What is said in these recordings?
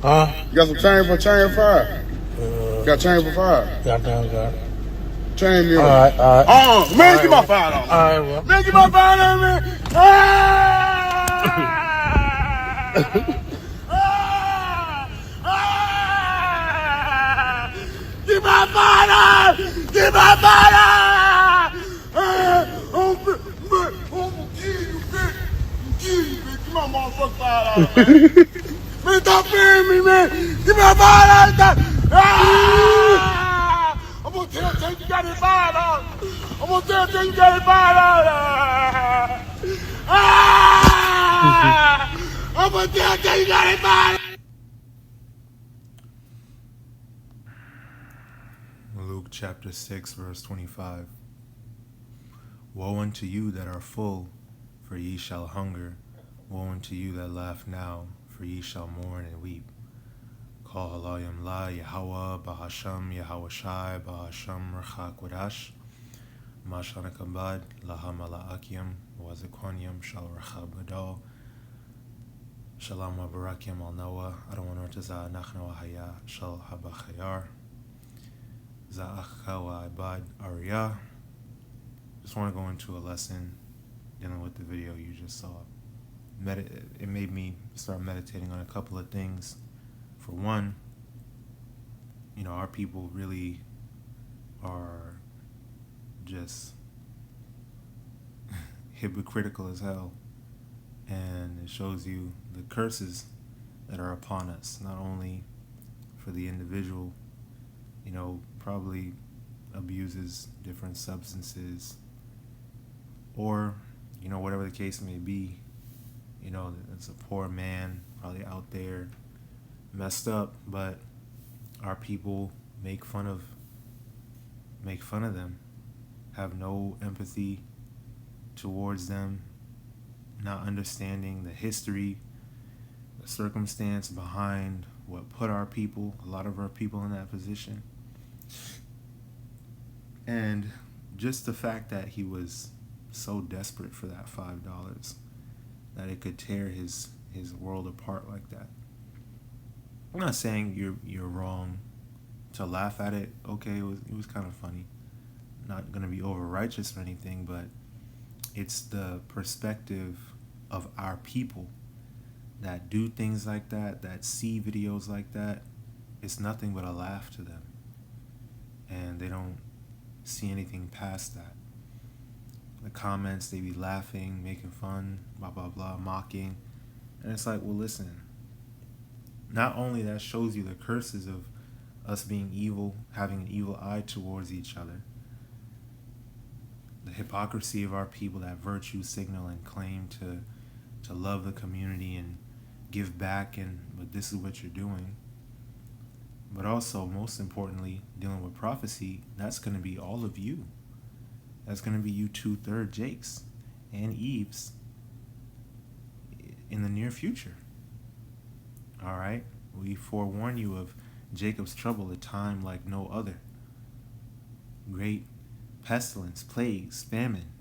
Huh? You got some chain for 5? Got chain for 5? Got it. Chain me up. Alright. Man, get my $5. Alright, well. Man, get my $5, man. Get my $5. Get my $5. I'm gonna kill you, bitch. Get my motherfucking $5, man. Man, stop fearing me, man. Give me a $5. I'm gonna tell you got it $5. I'm gonna tell you got it $5. I'm gonna tell you got it $5. Luke chapter 6, verse 25. Woe unto you that are full, for ye shall hunger. Woe unto you that laugh now, for ye shall mourn and weep. Call HALALYAM la YAHAWAH BAHASHAM YAHAWASHI BAHASHAM QADASH MASHAYACH LAHAMALAAKYAM WAZIQUANYAM SHAL RACHABADAL SHALAM WABARAKYAM AL NAWA ADON NORTZA NACHNO HAYA SHAL HABACHAYAR ZAACHA WAIBAD ARIYA. Just want to go into a lesson dealing with the video you just saw. It made me start meditating on a couple of things. For one, our people really are just hypocritical as hell. And it shows you the curses that are upon us, not only for the individual, probably abuses different substances, or, whatever the case may be. It's a poor man probably out there messed up, but our people make fun of them, have no empathy towards them, not understanding the history, the circumstance behind what put a lot of our people in that position. And just the fact that he was so desperate for that $5 that it could tear his world apart like that. I'm not saying you're wrong to laugh at it. Okay, it was kind of funny. Not going to be over righteous or anything, but it's the perspective of our people that do things like that see videos like that. It's nothing but a laugh to them, and they don't see anything past that. The comments, they be laughing, making fun, blah blah blah, mocking, and it's like, well, listen, not only that shows you the curses of us being evil, having an evil eye towards each other, the hypocrisy of our people that virtue signal and claim to love the community and give back, but this is what you're doing. But also, most importantly, dealing with prophecy, that's going to be all of you. That's going to be you 2/3 Jakes and Eves in the near future. All right? We forewarn you of Jacob's trouble, a time like no other. Great pestilence, plagues, famine,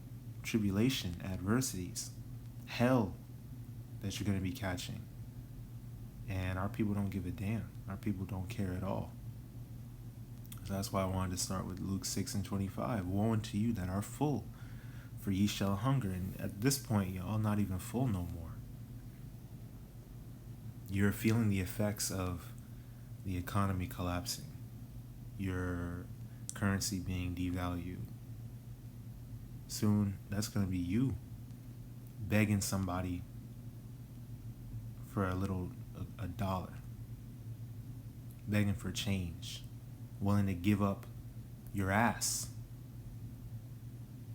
tribulation, adversities, hell that you're going to be catching. And our people don't give a damn. Our people don't care at all. So that's why I wanted to start with Luke 6 and 25. Woe unto you that are full, for ye shall hunger. And at this point, y'all not even full no more. You're feeling the effects of the economy collapsing, your currency being devalued. Soon, that's going to be you begging somebody for a dollar, begging for change, willing to give up your ass,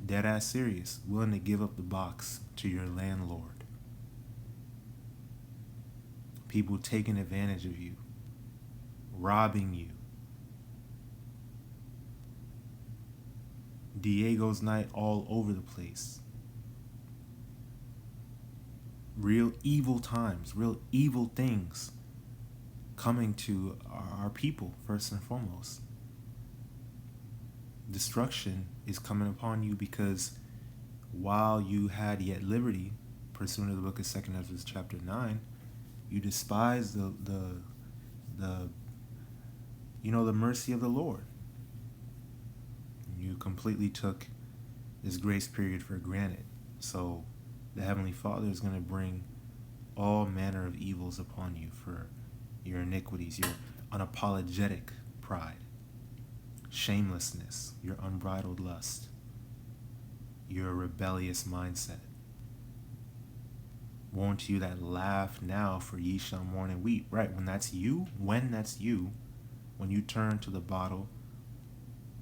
dead ass serious, willing to give up the box to your landlord. People taking advantage of you, robbing you. Diego's night all over the place. Real evil times, real evil things coming to our people, first and foremost. Destruction is coming upon you because while you had yet liberty, pursuant to the book of 2 Ezra chapter 9, you despised the the the mercy of the Lord. You completely took this grace period for granted. So the Heavenly Father is going to bring all manner of evils upon you for your iniquities, your unapologetic pride, shamelessness, your unbridled lust, your rebellious mindset. Woe to you that laugh now, for ye shall mourn and weep. Right, when that's you, when you turn to the bottle,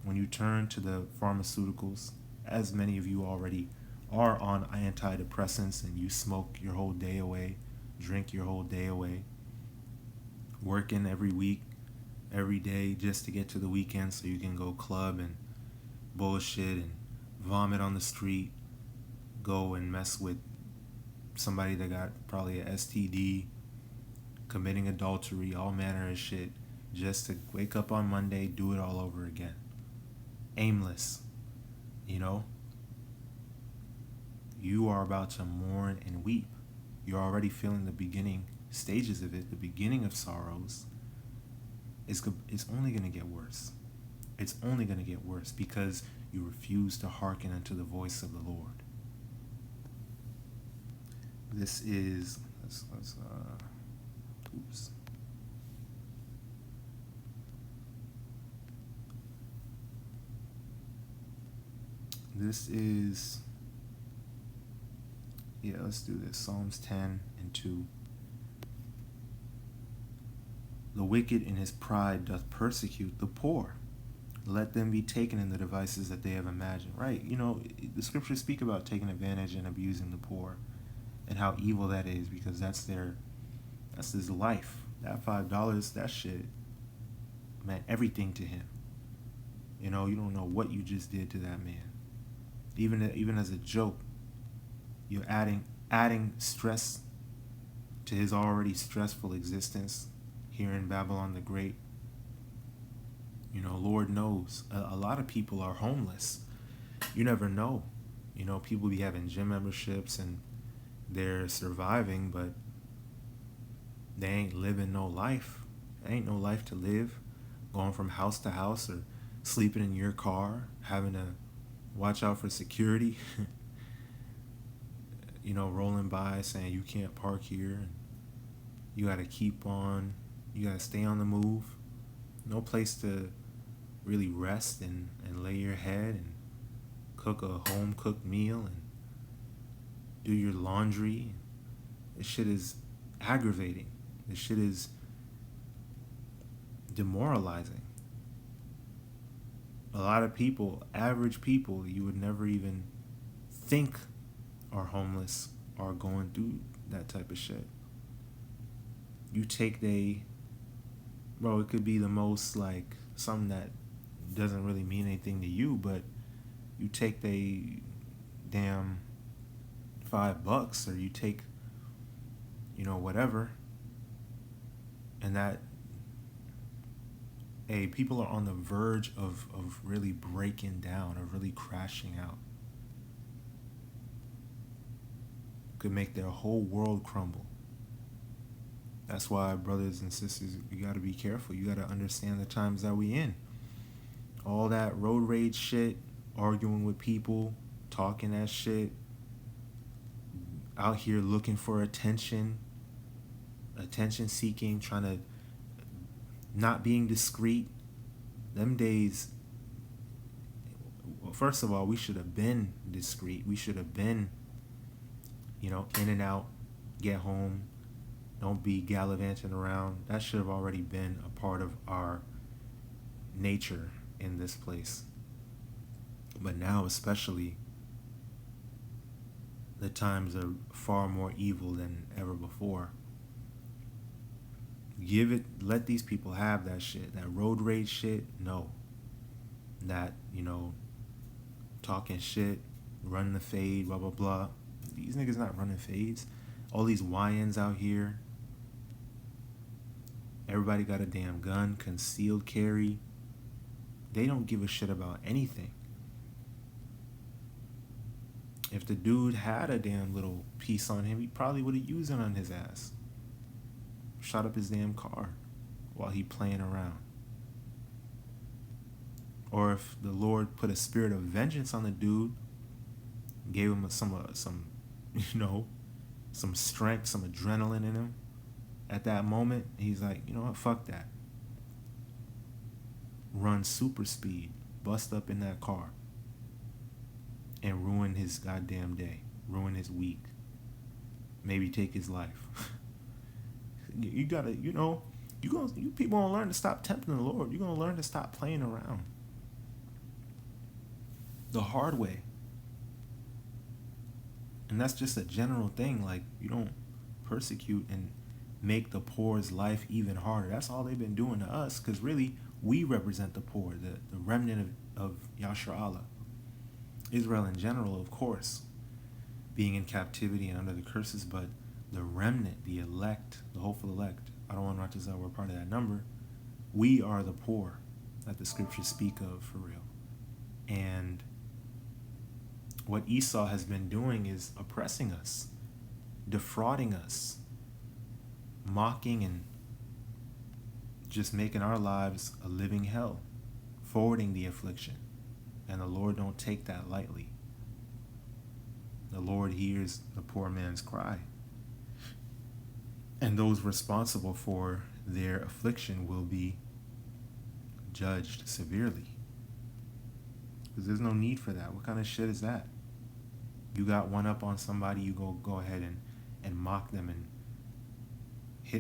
when you turn to the pharmaceuticals, as many of you already are on antidepressants, and you smoke your whole day away, drink your whole day away, working every week, every day just to get to the weekend so you can go club and bullshit and vomit on the street, go and mess with somebody that got probably a STD, committing adultery, all manner of shit, just to wake up on Monday, do it all over again. Aimless, You are about to mourn and weep. You're already feeling the beginning stages of it, the beginning of sorrows. It's only going to get worse. It's only going to get worse because you refuse to hearken unto the voice of the Lord. This is, oops. This is, let's do this. Psalms 10 and 2. The wicked in his pride doth persecute the poor. Let them be taken in the devices that they have imagined. Right, the scriptures speak about taking advantage and abusing the poor and how evil that is, because that's his life. That $5, that shit meant everything to him. You don't know what you just did to that man. Even as a joke, you're adding stress to his already stressful existence here in Babylon the Great. Lord knows, a lot of people are homeless. You never know. People be having gym memberships and they're surviving, but they ain't living no life. There ain't no life to live. Going from house to house or sleeping in your car, having to watch out for security. Rolling by saying you can't park here. And you got to you got to stay on the move. No place to really rest and lay your head and cook a home-cooked meal and do your laundry. This shit is aggravating. This shit is demoralizing. A lot of people, average people, you would never even think are homeless, are going through that type of shit. You take it could be the most something that doesn't really mean anything to you, but you take the damn $5, or you take, whatever, and that, people are on the verge of really breaking down, of really crashing out. Could make their whole world crumble. That's why, brothers and sisters, you got to be careful. You got to understand the times that we in. All that road rage shit, arguing with people, talking that shit, out here looking for attention seeking, trying to, not being discreet. Them days, well, first of all, we should have been discreet. We should have been, in and out, get home, don't be gallivanting around. That should have already been a part of our nature in this place. But now, especially, the times are far more evil than ever before. Let these people have that shit. That road rage shit, no. That, talking shit, running the fade, blah, blah, blah. These niggas not running fades. All these YNs out here. Everybody got a damn gun, concealed carry. They don't give a shit about anything. If the dude had a damn little piece on him, he probably would have used it on his ass. Shot up his damn car. while he playing around. Or if the Lord put a spirit of vengeance on the dude, gave him some some strength, some adrenaline in him, at that moment, he's like, you know what, fuck that. Run super speed, bust up in that car, and ruin his goddamn day, ruin his week, maybe take his life. You gotta, you people gonna learn to stop tempting the Lord. You're gonna learn to stop playing around. The hard way. And that's just a general thing. Like, you don't persecute and make the poor's life even harder. That's all they've been doing to us, because really, we represent the poor, the remnant of Yasharallah. Israel in general, of course, being in captivity and under the curses, but the remnant, the elect, the hopeful elect, I don't want to say we're part of that number. We are the poor that the scriptures speak of, for real. And what Esau has been doing is oppressing us, defrauding us, mocking and just making our lives a living hell, forwarding the affliction. And the Lord don't take that lightly. The Lord hears the poor man's cry. And those responsible for their affliction will be judged severely. Because there's no need for that. What kind of shit is that? You got one up on somebody, you go ahead and mock them and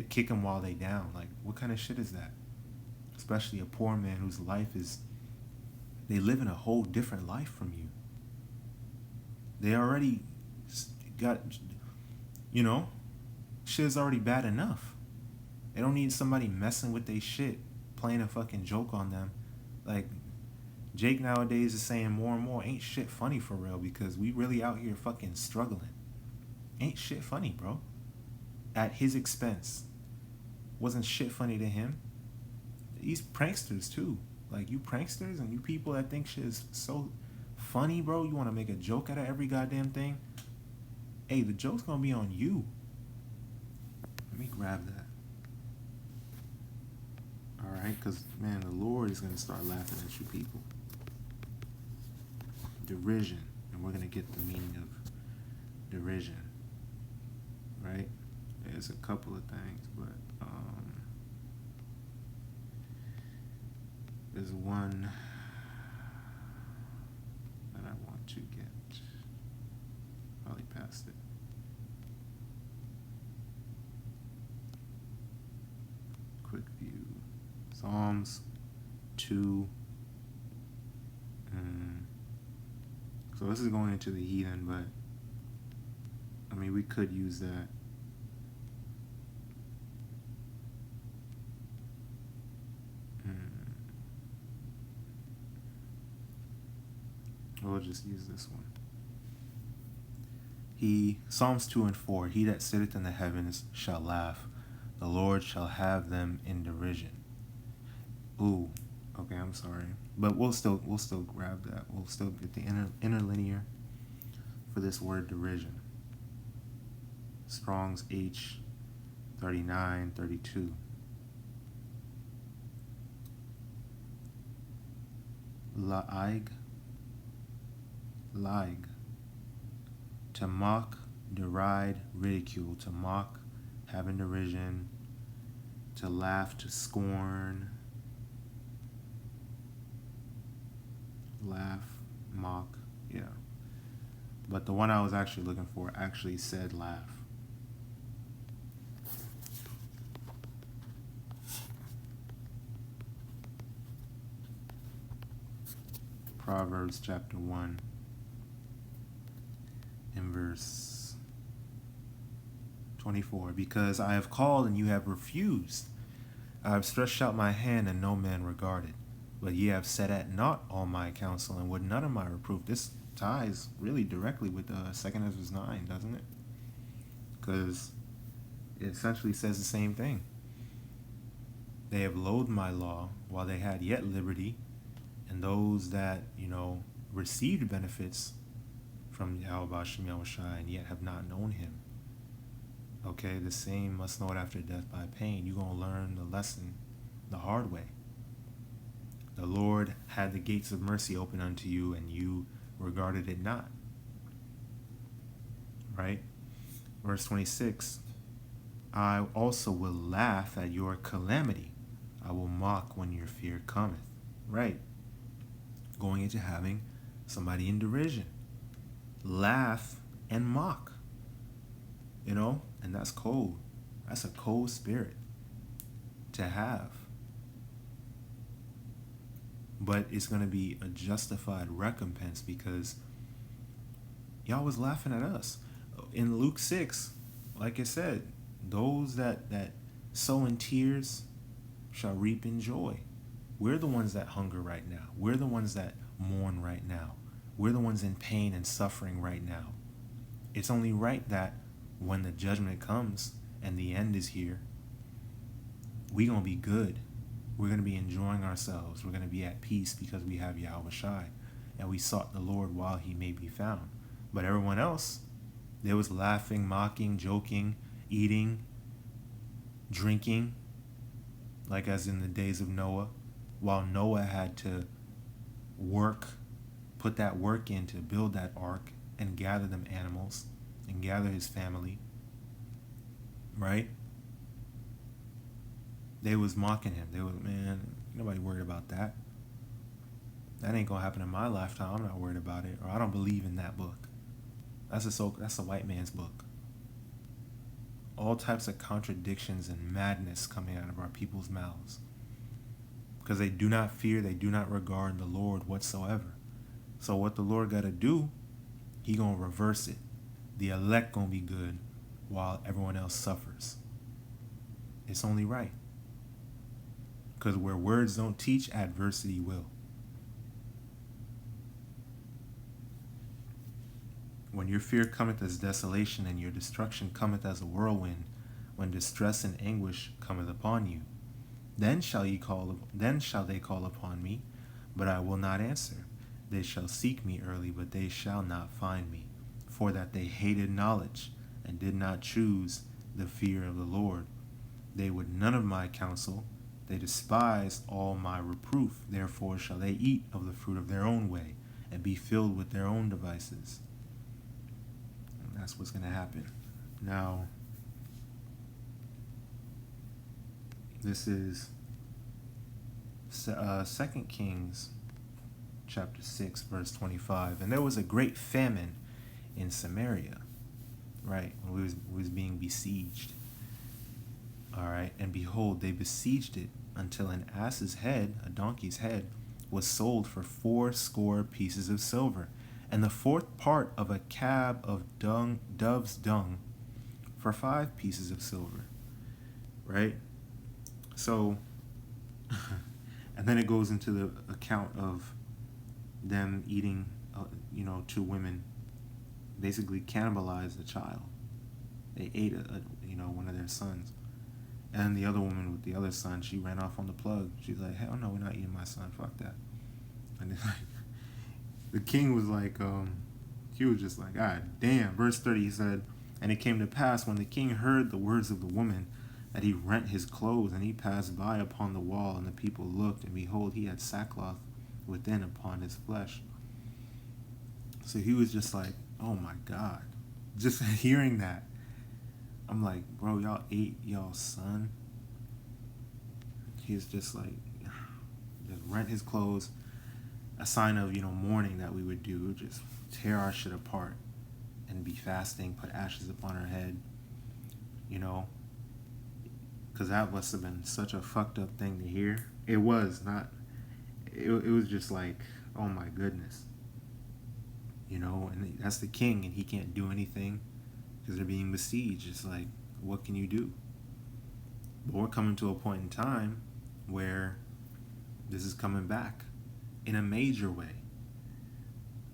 kick them while they down. Like, what kind of shit is that? Especially a poor man whose life is, they live in a whole different life from you. They already got, shit is already bad enough. They don't need somebody messing with their shit, playing a fucking joke on them. Like, Jake nowadays is saying more and more, ain't shit funny for real, because we really out here fucking struggling. Ain't shit funny, bro. At his expense. Wasn't shit funny to him. These pranksters too. Like, you pranksters and you people that think shit is so funny, bro. You want to make a joke out of every goddamn thing. Hey, the joke's gonna be on you. Let me grab that. Alright, because, man, the Lord is going to start laughing at you people. Derision. And we're going to get the meaning of derision. Right? There's a couple of things, but there's one that I want to get. Probably past it. Quick view. Psalms 2. So this is going into the heathen, but I mean, we could use that. We'll just use this one. Psalms 2 and 4. He that sitteth in the heavens shall laugh. The Lord shall have them in derision. Ooh, okay, I'm sorry, but we'll still grab that. We'll still get the interlinear for this word derision. Strong's H 3932. Laig. To mock, deride, ridicule. To mock, have in derision. To laugh, to scorn. Laugh, mock, yeah. But the one I was actually looking for actually said laugh. Proverbs chapter 1 in verse 24. Because I have called and you have refused. I have stretched out my hand and no man regarded. But ye have set at naught all my counsel and would none of my reproof. This ties really directly with 2 Ezra 9, doesn't it? Because it essentially says the same thing. They have loathed my law while they had yet liberty, and those that, received benefits from YAHAWASHI and yet have not known him. Okay, the same must know it after death by pain. You're going to learn the lesson the hard way. The Lord had the gates of mercy open unto you, and you regarded it not. Right? Verse 26, I also will laugh at your calamity. I will mock when your fear cometh. Right? Going into having somebody in derision. Laugh and mock. You know? And that's cold. That's a cold spirit to have. But it's going to be a justified recompense, because y'all was laughing at us. In Luke 6, like I said, those that sow in tears shall reap in joy. We're the ones that hunger right now. We're the ones that mourn right now. We're the ones in pain and suffering right now. It's only right that when the judgment comes and the end is here, we're going to be good. We're going to be enjoying ourselves. We're going to be at peace because we have YAHAWASHI, and we sought the Lord while he may be found. But everyone else, they was laughing, mocking, joking, eating, drinking, like as in the days of Noah, while Noah had to work, put that work in to build that ark and gather them animals and gather his family. Right? They was mocking him. They was, man, nobody worried about that. That ain't gonna happen in my lifetime. I'm not worried about it. Or I don't believe in that book. That's a white man's book. All types of contradictions and madness coming out of our people's mouths. Because they do not fear, they do not regard the Lord whatsoever. So what the Lord gotta do, he gonna reverse it. The elect gonna be good while everyone else suffers. It's only right. Because where words don't teach, adversity will. When your fear cometh as desolation, and your destruction cometh as a whirlwind, when distress and anguish cometh upon you, then shall they call upon me, but I will not answer. They shall seek me early, but they shall not find me. For that they hated knowledge, and did not choose the fear of the Lord. They would none of my counsel. They despised all my reproof. Therefore shall they eat of the fruit of their own way, and be filled with their own devices. And that's what's going to happen. Now, this is 2 Kings chapter 6, verse 25. And there was a great famine in Samaria, right, when we was being besieged. All right, and behold, they besieged it until an ass's head, a donkey's head, was sold for 80 pieces of silver, and the 4th part of a cab of dove's dung for 5 pieces of silver. Right? So, and then it goes into the account of them eating, 2 women basically cannibalized a child. They ate one of their sons. And the other woman with the other son, she ran off on the plug. She's like, hell no, we're not eating my son. Fuck that. And then, the king was like, he was just like, God damn. Verse 30, he said, and it came to pass when the king heard the words of the woman, that he rent his clothes, and he passed by upon the wall, and the people looked, and behold, he had sackcloth within upon his flesh. So he was just like, oh my God. Just hearing that, I'm like, bro, y'all ate y'all son. He's just like, just rent his clothes. A sign of, mourning that we would do. Just tear our shit apart and be fasting, put ashes upon our head. Because that must have been such a fucked up thing to hear. It was not, it was just like, oh my goodness. And that's the king, and he can't do anything. Because they're being besieged. It's like, what can you do? But we're coming to a point in time where this is coming back in a major way.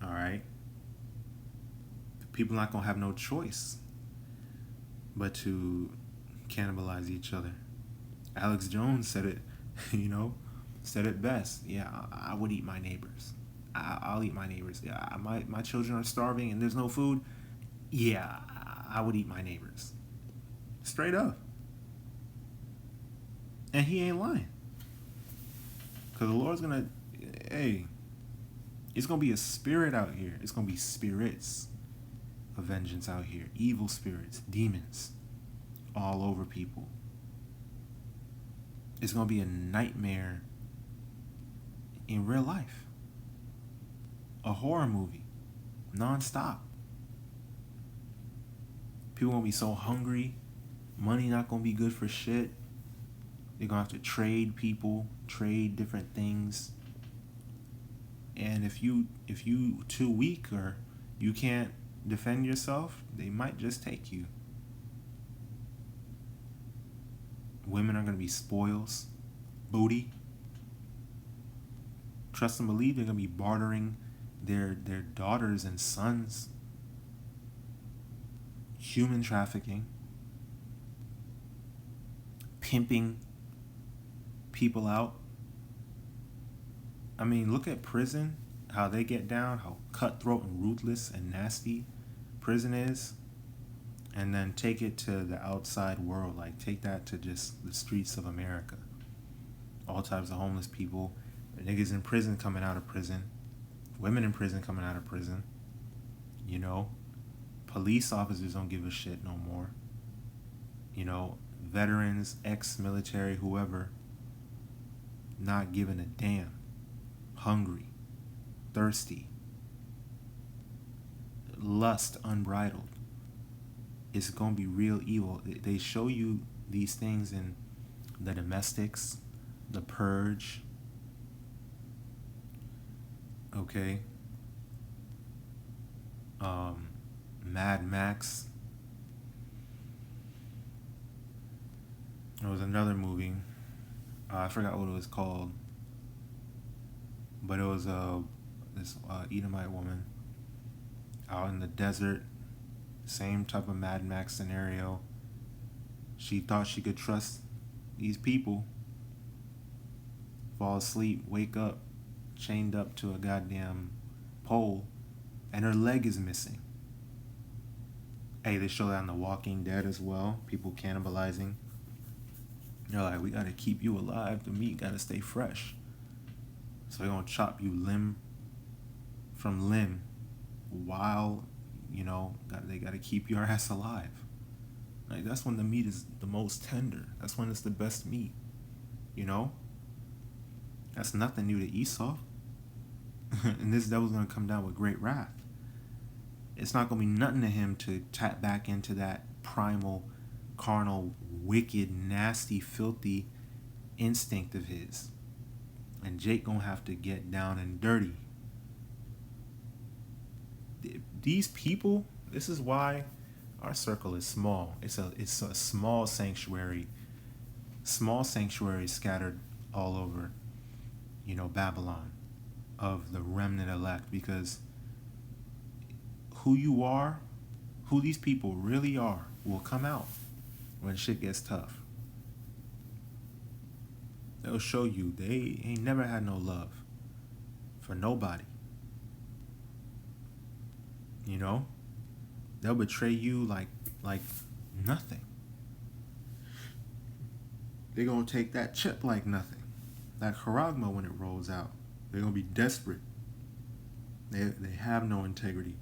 All right? People are not going to have no choice but to cannibalize each other. Alex Jones said it, said it best. Yeah, I would eat my neighbors. I'll eat my neighbors. Yeah, my children are starving and there's no food. Yeah, I would eat my neighbors. Straight up. And he ain't lying. Because the Lord's gonna, hey, it's gonna be a spirit out here. It's gonna be spirits of vengeance out here. Evil spirits, demons, all over people. It's gonna be a nightmare in real life. A horror movie, non-stop. People gonna be so hungry. Money not gonna be good for shit. They're gonna have to trade people, trade different things. And if you too weak or you can't defend yourself, they might just take you. Women are gonna be spoils, booty. Trust and believe they're gonna be bartering their daughters and sons. Human trafficking, pimping people out. I mean, look at prison, how they get down, how cutthroat and ruthless and nasty prison is, and then take it to the outside world. Like, take that to just the streets of America. All types of homeless people, niggas in prison coming out of prison, women in prison coming out of prison, you know. Police officers don't give a shit no more. You know, veterans, ex-military, whoever, not giving a damn. Hungry, thirsty, lust unbridled. It's going to be real evil. They show you these things in The Domestics, The Purge, okay, Mad Max. There was another movie. I forgot what it was called, but it was this Edomite woman out in the desert. Same type of Mad Max scenario. She thought she could trust these people. Fall asleep, wake up, chained up to a goddamn pole, and her leg is missing. Hey, they show that on The Walking Dead as well. People cannibalizing. They're like, we gotta keep you alive. The meat gotta stay fresh. So they're gonna chop you limb from limb while, you know, they gotta keep your ass alive. Like, that's when the meat is the most tender. That's when it's the best meat. You know? That's nothing new to Esau. And this devil's gonna come down with great wrath. It's not gonna be nothing to him to tap back into that primal, carnal, wicked, nasty, filthy instinct of his. And Jake gonna have to get down and dirty. These people, this is why our circle is small. It's a small sanctuary scattered all over, you know, Babylon, of the remnant elect, because who you are, who these people really are, will come out when shit gets tough. They'll show you they ain't never had no love for nobody. You know? They'll betray you like nothing. They're gonna take that chip like nothing. That charagma when it rolls out. They're gonna be desperate. They have no integrity.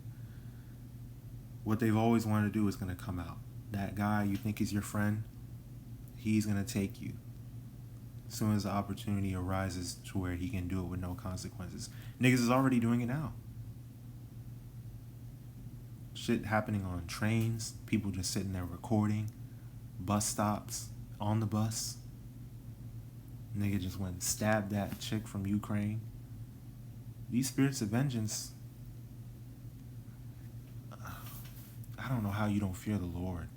What they've always wanted to do is gonna come out. That guy you think is your friend, he's gonna take you. As soon as the opportunity arises to where he can do it with no consequences. Niggas is already doing it now. Shit happening on trains, people just sitting there recording, bus stops, on the bus. Nigga just went and stabbed that chick from Ukraine. These spirits of vengeance, I don't know how you don't fear the Lord.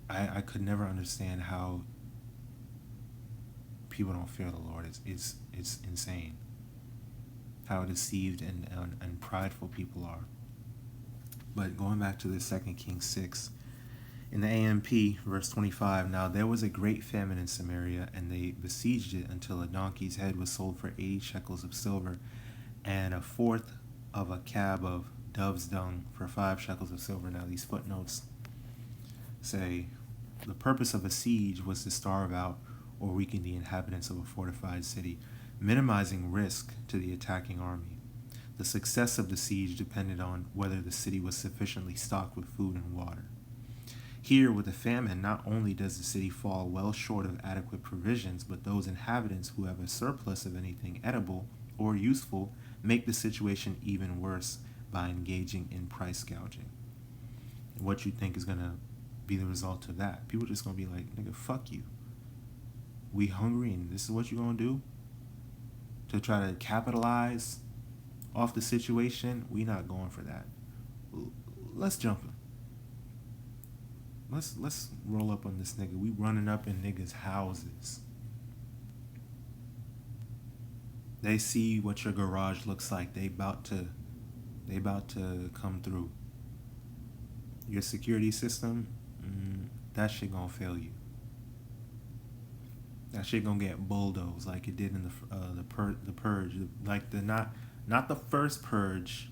I could never understand how people don't fear the Lord. It's insane how deceived and prideful people are. But going back to the 2 Kings 6, in the AMP, verse 25, now there was a great famine in Samaria, and they besieged it until a donkey's head was sold for 80 shekels of silver, and a fourth of a cab of dove's dung for 5 shekels of silver. Now these footnotes say the purpose of a siege was to starve out or weaken the inhabitants of a fortified city, minimizing risk to the attacking army. The success of the siege depended on whether the city was sufficiently stocked with food and water. Here, with a famine, not only does the city fall well short of adequate provisions, but those inhabitants who have a surplus of anything edible or useful make the situation even worse by engaging in price gouging. What you think is going to be the result of that? People just going to be like, nigga, fuck you. We hungry and this is what you going to do? To try to capitalize off the situation? We not going for that. Let's jump him. Let's roll up on this nigga. We running up in niggas' houses. They see what your garage looks like. They about to come through. Your security system, that shit gonna fail you. That shit gonna get bulldozed like it did in the purge. Like not the first purge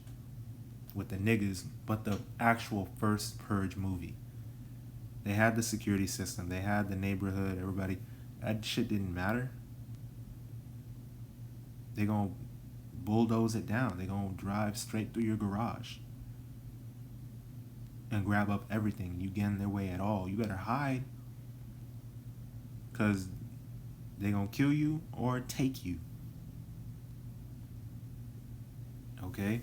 with the niggas, but the actual first purge movie. They had the security system. They had the neighborhood. Everybody. That shit didn't matter. They gonna bulldoze it down. They gonna drive straight through your garage and grab up everything. You get in their way at all, you better hide, because they gonna kill you or take you. Okay?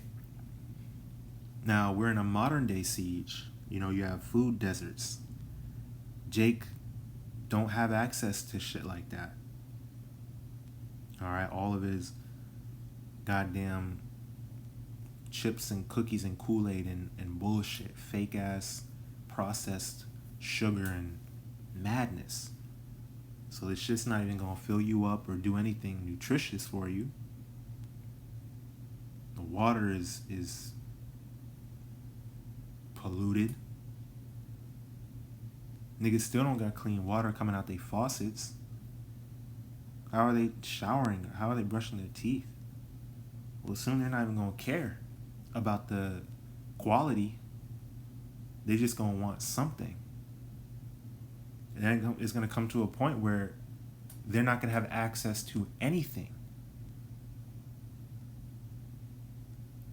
Now, we're in a modern day siege. You know, you have food deserts. Jake don't have access to shit like that. Alright, all of his goddamn chips and cookies and Kool-Aid and bullshit, fake ass processed sugar and madness. So this shit's not even gonna fill you up or do anything nutritious for you. The water is polluted. Niggas still don't got clean water coming out their faucets. How are they showering? How are they brushing their teeth? Well, soon they're not even gonna care about the quality. They're just gonna want something. And then it's gonna come to a point where they're not gonna have access to anything.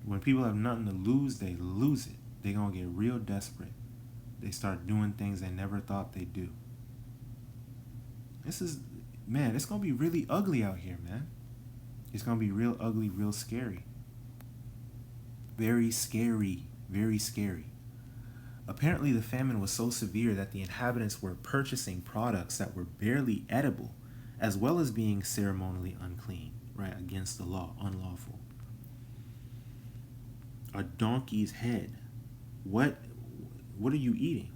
When people have nothing to lose, they lose it. They're gonna get real desperate. They start doing things they never thought they'd do. Man, it's gonna be really ugly out here, man. It's gonna be real ugly, real scary. Very scary, very scary. Apparently, the famine was so severe that the inhabitants were purchasing products that were barely edible, as well as being ceremonially unclean, right, against the law, unlawful. A donkey's head. What are you eating?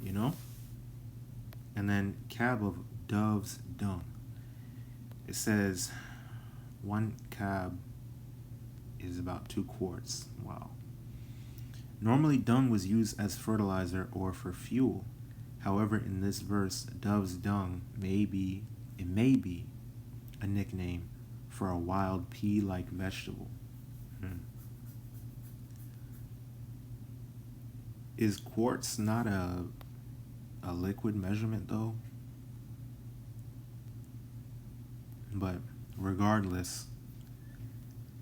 You know? And then cab of dove's dung. It says 1 cab is about 2 quarts. Wow. Normally dung was used as fertilizer or for fuel. However, in this verse, dove's dung may be a nickname for a wild pea-like vegetable. Is quarts not a liquid measurement though? But regardless,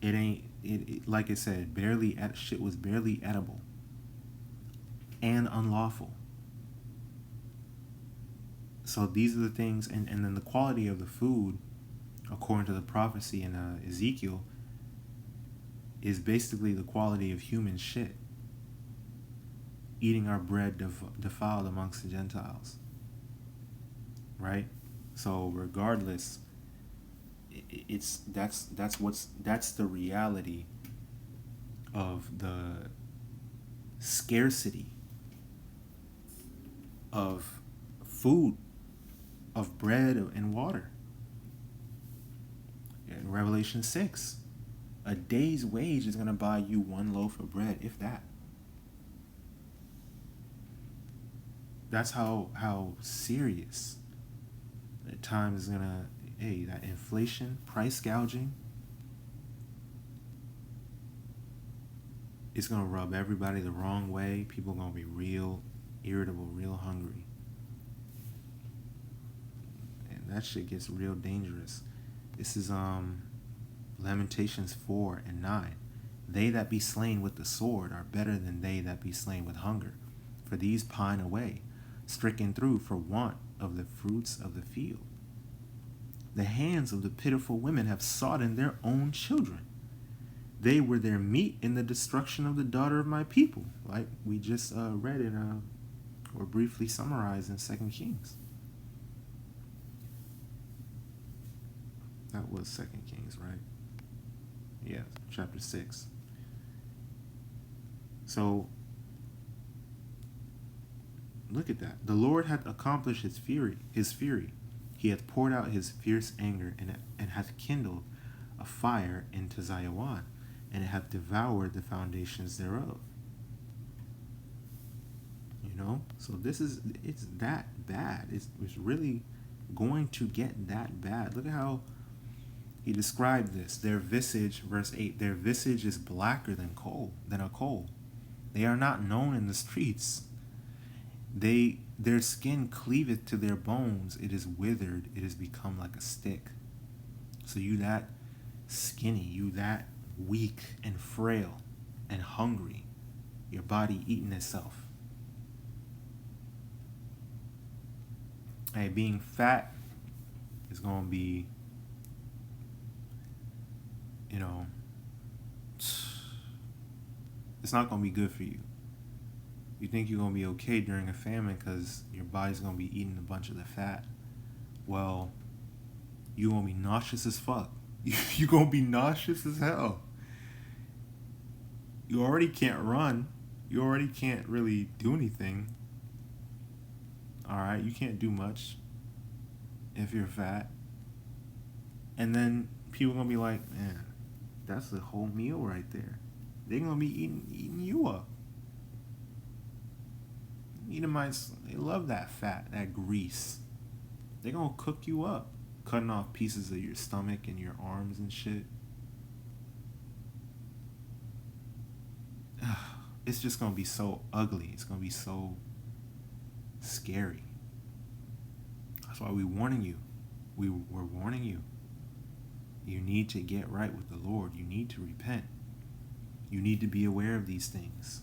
it ain't. It like I said, shit was barely edible and unlawful. So these are the things, and then the quality of the food, according to the prophecy in Ezekiel, is basically the quality of human shit. Eating our bread defiled amongst the Gentiles. Right? So regardless, that's the reality of the scarcity of food, of bread and water. In Revelation 6, a day's wage is going to buy you 1 loaf of bread, if that. That's how serious at times is gonna. Hey, that inflation, price gouging, it's gonna rub everybody the wrong way. People gonna be real irritable, real hungry. that shit gets real dangerous. This is Lamentations 4 and 9. They that be slain with the sword are better than they that be slain with hunger. For these pine away, stricken through for want of the fruits of the field. The hands of the pitiful women have sought in their own children. They were their meat in the destruction of the daughter of my people, like we just read in, or briefly summarized in 2 Kings. That was 2 Kings, right? Yeah, chapter 6. So, look at that. The Lord hath accomplished his fury. He hath poured out his fierce anger, and hath kindled a fire into Zion, and it hath devoured the foundations thereof. You know? So it's that bad. It's really going to get that bad. Look at how he described this. Their visage, verse 8, their visage is blacker than a coal. They are not known in the streets. Their skin cleaveth to their bones. It is withered. It is become like a stick. So you that skinny, you that weak and frail and hungry, your body eating itself. Hey, being fat is going to be, you know, it's not going to be good for you. You think you're going to be okay during a famine because your body's going to be eating a bunch of the fat. Well, you're going to be nauseous as fuck. You're going to be nauseous as hell. You already can't run. You already can't really do anything. Alright, you can't do much if you're fat. And then people are going to be like, man, that's the whole meal right there. They're going to be eating you up. Edomites, they love that fat, that grease. They're going to cook you up, cutting off pieces of your stomach and your arms and shit. It's just going to be so ugly. It's going to be so scary. That's why we're warning you. We're warning you. You need to get right with the Lord. You need to repent. You need to be aware of these things.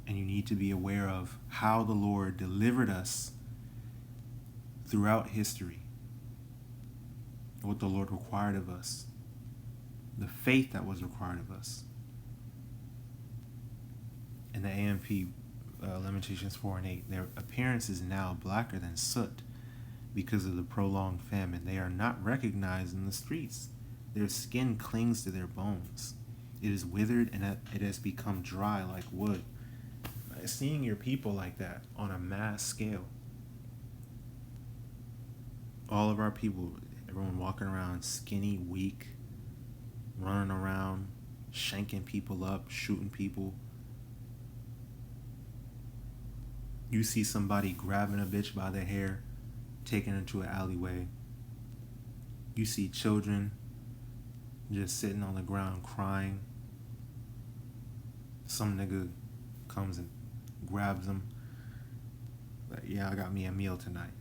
And you need to be aware of how the Lord delivered us throughout history. What the Lord required of us. The faith that was required of us. In the AMP, Lamentations 4 and 8, their appearance is now blacker than soot because of the prolonged famine. They are not recognized in the streets. Their skin clings to their bones. It is withered and it has become dry like wood. Seeing your people like that on a mass scale. All of our people, everyone walking around skinny, weak, running around, shanking people up, shooting people. You see somebody grabbing a bitch by the hair, taking her to an alleyway. You see children just sitting on the ground crying. Some nigga comes and grabs them. Like, yeah, I got me a meal tonight.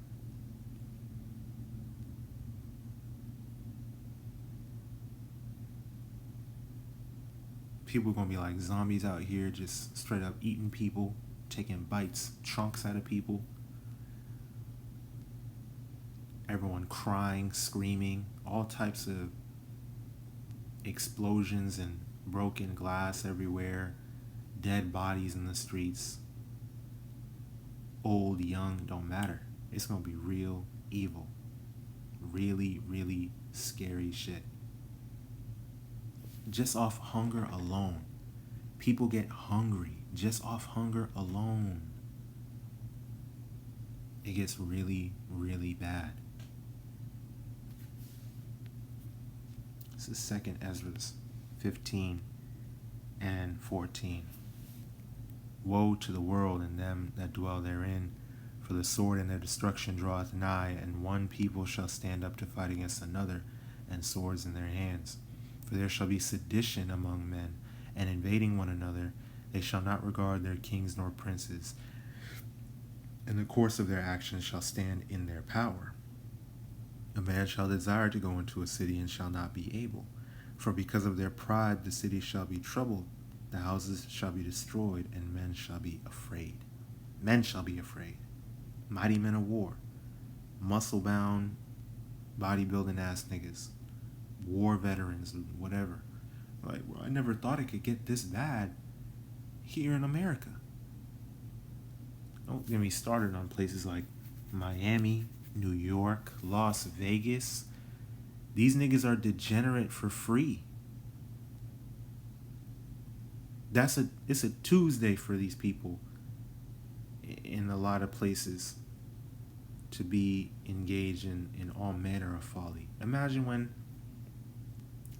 People are gonna be like zombies out here, just straight up eating people, taking bites, chunks out of people. Everyone crying, screaming, all types of explosions and broken glass everywhere, dead bodies in the streets. Old, young, don't matter. It's gonna be real evil. Really, really scary shit. Just off hunger alone. People get hungry just off hunger alone. It gets really, really bad. This is 2 Ezra 15 and 14. Woe to the world and them that dwell therein, for the sword and their destruction draweth nigh, and one people shall stand up to fight against another, and swords in their hands. For there shall be sedition among men, and invading one another. They shall not regard their kings nor princes, and the course of their actions shall stand in their power. A man shall desire to go into a city and shall not be able. For because of their pride the city shall be troubled, the houses shall be destroyed, and men shall be afraid. Men shall be afraid. Mighty men of war. Muscle-bound, bodybuilding ass niggas. War veterans, whatever. Like, bro, I never thought it could get this bad here in America. Don't get me started on places like Miami, New York, Las Vegas. These niggas are degenerate for free. It's a Tuesday for these people in a lot of places to be engaged in all manner of folly. Imagine when,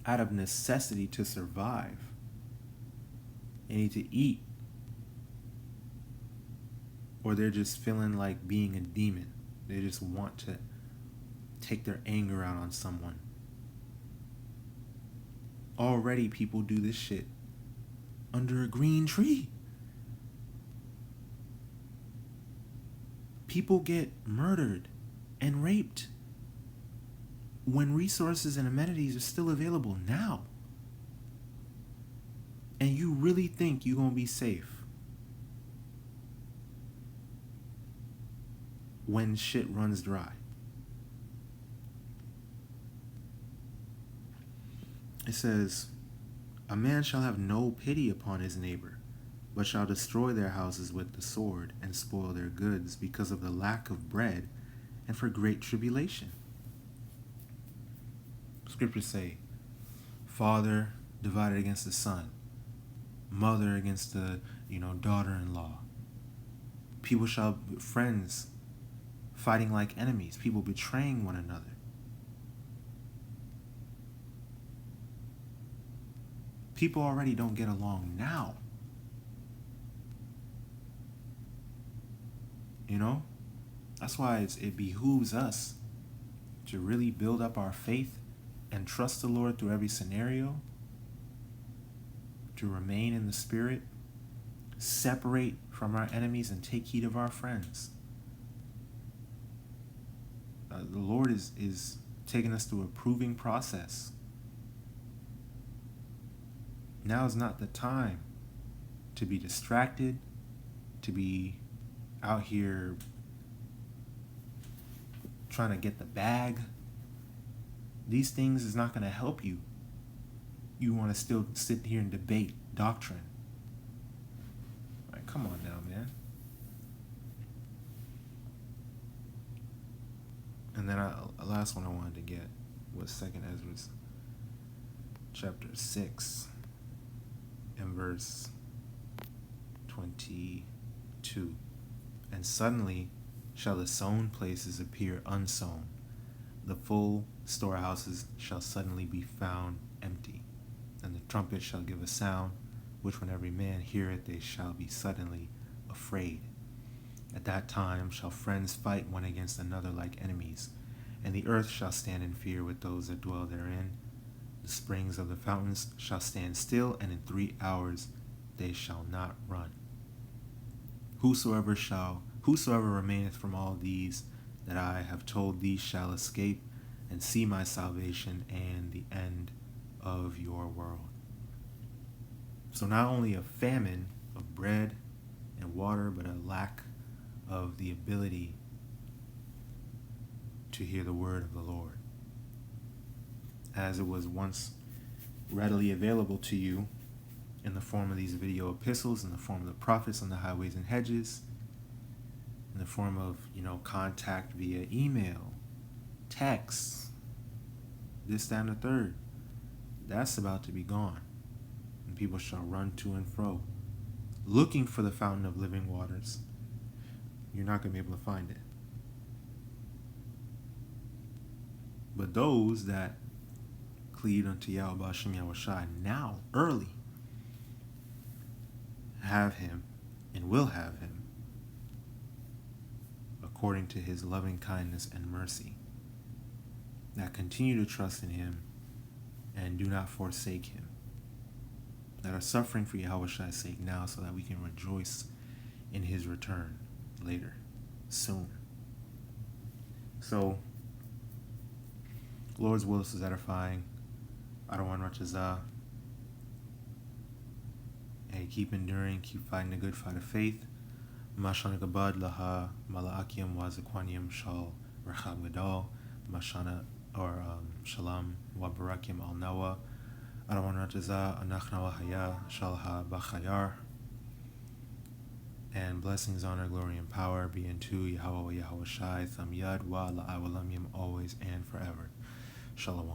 out of necessity to survive, they need to eat, or they're just feeling like being a demon. They just want to take their anger out on someone. Already people do this shit under a green tree. People get murdered and raped when resources and amenities are still available now. And you really think you're gonna be safe when shit runs dry. It says, a man shall have no pity upon his neighbor, but shall destroy their houses with the sword and spoil their goods because of the lack of bread and for great tribulation. Scriptures say, father divided against the son, mother against the daughter-in-law. People shall friends fighting like enemies, people betraying one another. People already don't get along now. That's why it behooves us to really build up our faith and trust the Lord through every scenario, to remain in the Spirit, separate from our enemies, and take heed of our friends. The Lord is taking us through a proving process. Now is not the time to be distracted, to be out here trying to get the bag. These things is not going to help you. You want to still sit here and debate doctrine. Like, come on now, man. And then the last one I wanted to get was 2nd Ezra chapter 6 and verse 22. And suddenly shall the sown places appear unsown. The full storehouses shall suddenly be found empty. And the trumpet shall give a sound, which when every man heareth, they shall be suddenly afraid. At that time shall friends fight one against another like enemies, and the earth shall stand in fear with those that dwell therein. The springs of the fountains shall stand still, and in 3 hours they shall not run. Whosoever remaineth from all these that I have told thee shall escape and see my salvation and the end of your world. So not only a famine of bread and water, but a lack of the ability to hear the word of the Lord, as it was once readily available to you in the form of these video epistles, in the form of the prophets on the highways and hedges, in the form of, contact via email, text, this, that, and the third. That's about to be gone. And people shall run to and fro, looking for the fountain of living waters. You're not going to be able to find it. But those that cleave unto YAHAWASHI now, early, have him and will have him according to his loving kindness and mercy, that continue to trust in him and do not forsake him, that are suffering for YAHAWASHI's sake now, so that we can rejoice in his return later, soon. So Lord's will is edifying. RAWCHAA. Hey, keep enduring, keep fighting the good fight of faith. Mashana Gabad Laha Malaakiam Wazakwaniam Shal Rachab Gadal Mashana or Shalom Wabarakim Al Nawa RAWCHAA Anachna Wahaya Shalha Bachayar. And blessings, honor, glory, and power be unto YAHAWAH, YAHAWASHI, Thamyad, Wa, LAHAWALYAM, always and forever. Shalom.